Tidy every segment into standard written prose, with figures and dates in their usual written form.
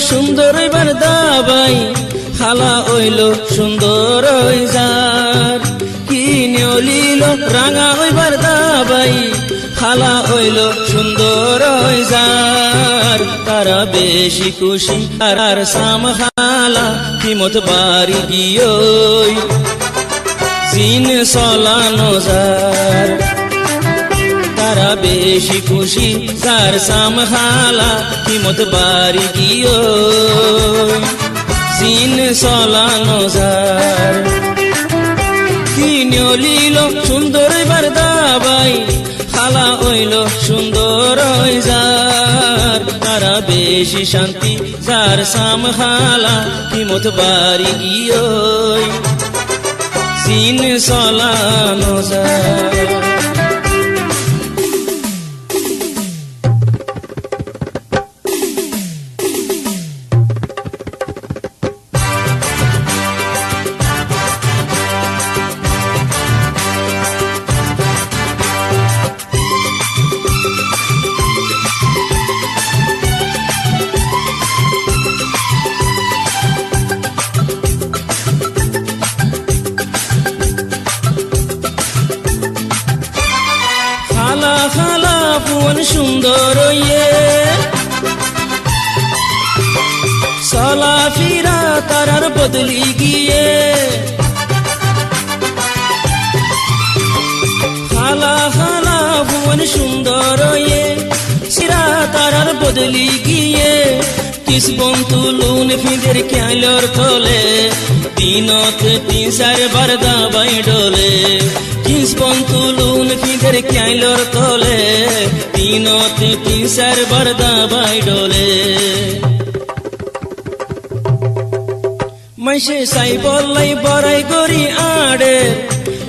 সুন্দর এবার দাবাই খালা হইল সুন্দর যার কিনে লিল রাঙা হইবার দাবাই খালা হইল সুন্দর যার তারা বেশি খুশি আর সাম খালা কিমত বাড়ি গিয়ে জিন চলানো যার তারা বেশি খুশি যার সাম খালা কিমত বাড়ি গিয়ে জিন চলানো যার কিনে লিল সুন্দর এবার দাবাই খালা হইল সুন্দর যার তারা বেশি শান্তি যার সাম খালা কিমত বাড়ি গিয়ে জিন চলানো যার খালা পুন সুন্দর চলা ফিরা তারার বদলি গিয়ে খালা পুন সুন্দর সিরা তারার বদলি গিয়ে কিস বন্ধুলুন ফিদের খেয়ালর তলে দিনতে 3-4 বার দাবাই ডলে কিস বন্ধুলুন ফিদের খেয়ালর তলে দিনতে 3-4 বার দাবাই ডলে মাইসে সাই বললাই বড়াই করি আড়ে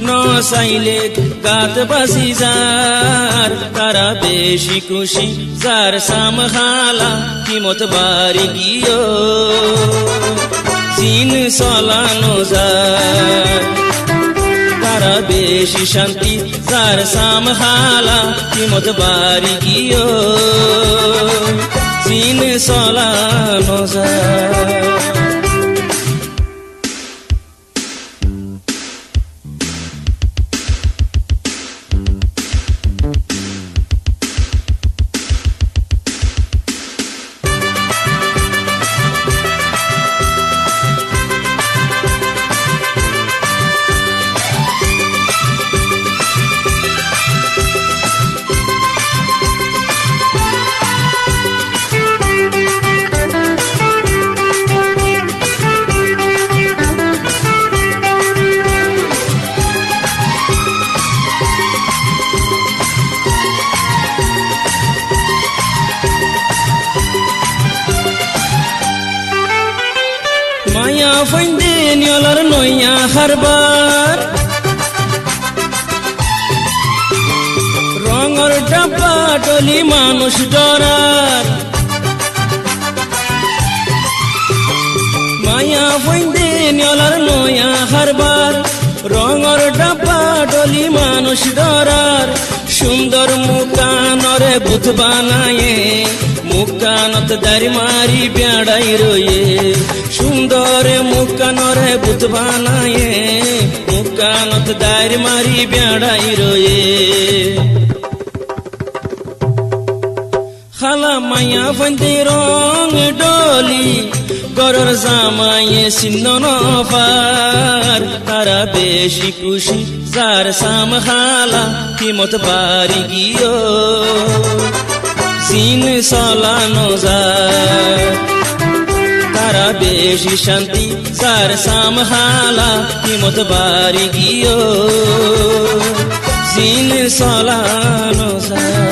ন চাইলে গাত বাসি যার তারা বেশি খুশি যার সাম খালা কিমত বাড়ি গিয়ে জিন চলানো যার তারা বেশি শান্তি যার সাম খালা কিমত বাড়ি গিয়ে জিন চলানো যার মায়া ফইন্দে নিয়লার নইয়া হারবার রঙর ডাব্বা টলি মানুষ ডরার মায়া ফইন্দে নিয়লার নইয়া হারবার রঙর ডাব্বা টলি মানুষ ডরার সুন্দর মুকানরে বুধ বানায়ে মুকানত দারি মারি বেড়াই রয়ে সুন্দর মুকানরে বুধ বানায়ে মুকানত দারি মারি বেড়াই রয়ে খালা মায়া ফন্দে রং ডলি গরর জামায়ে সিন্ন নফার তারা বেশি খুশি যার সাম খালা কিমত বাড়ি গিয়ে জিন চলানো যার তারা বেশি শান্তি যার সাম খালা কিমত বাড়ি গিয়ে জিন চলানো যার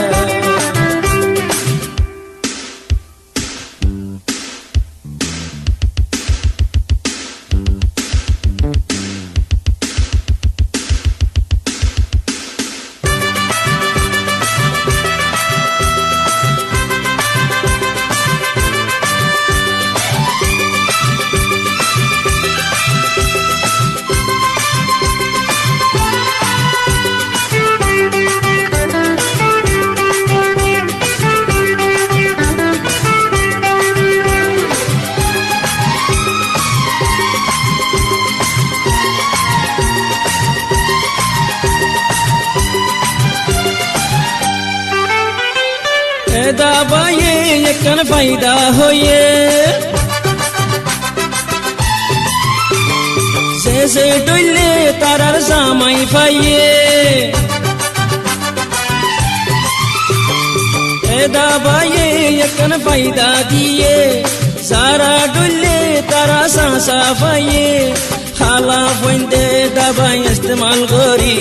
একখান ফায়দা হইয়ে শেষে ডইলে তারার জামাই পাইয়ে দাবাইয়ে একখান ফায়দা দিয়ে সারা ডুললে তারা সাঁসা পাইয়ে খালা ফইন্দে দাবাই ইস্তেমাল করি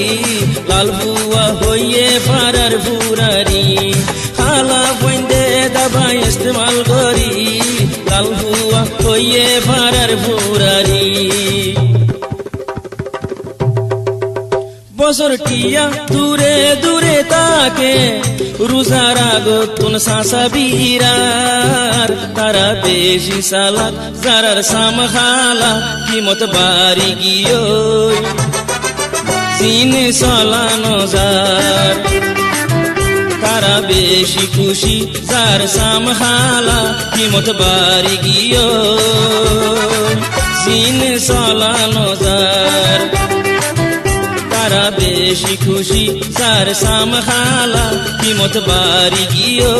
লাল বুয়া হইয়ে ফারার ফুরারি খালা ফইন্দে দাবাই ইস্তেমাল করি লাল বুয়া হইয়ে ফারার ফুরারি বছর টিয়া দূরে দূরে তাকে রোজার আগতুন সাসা বীরার তারা বেশি সালাক জারার সামখালা কিমত বাড়ি গিয়ে সিনে চলানো যার তারা বেশি খুশি যার সামখালা কিমত বাড়ি গিয়ে সিনে চলানো যার তারা বেশি খুশি যার সামখালা কিমত বাড়ি গিয়ে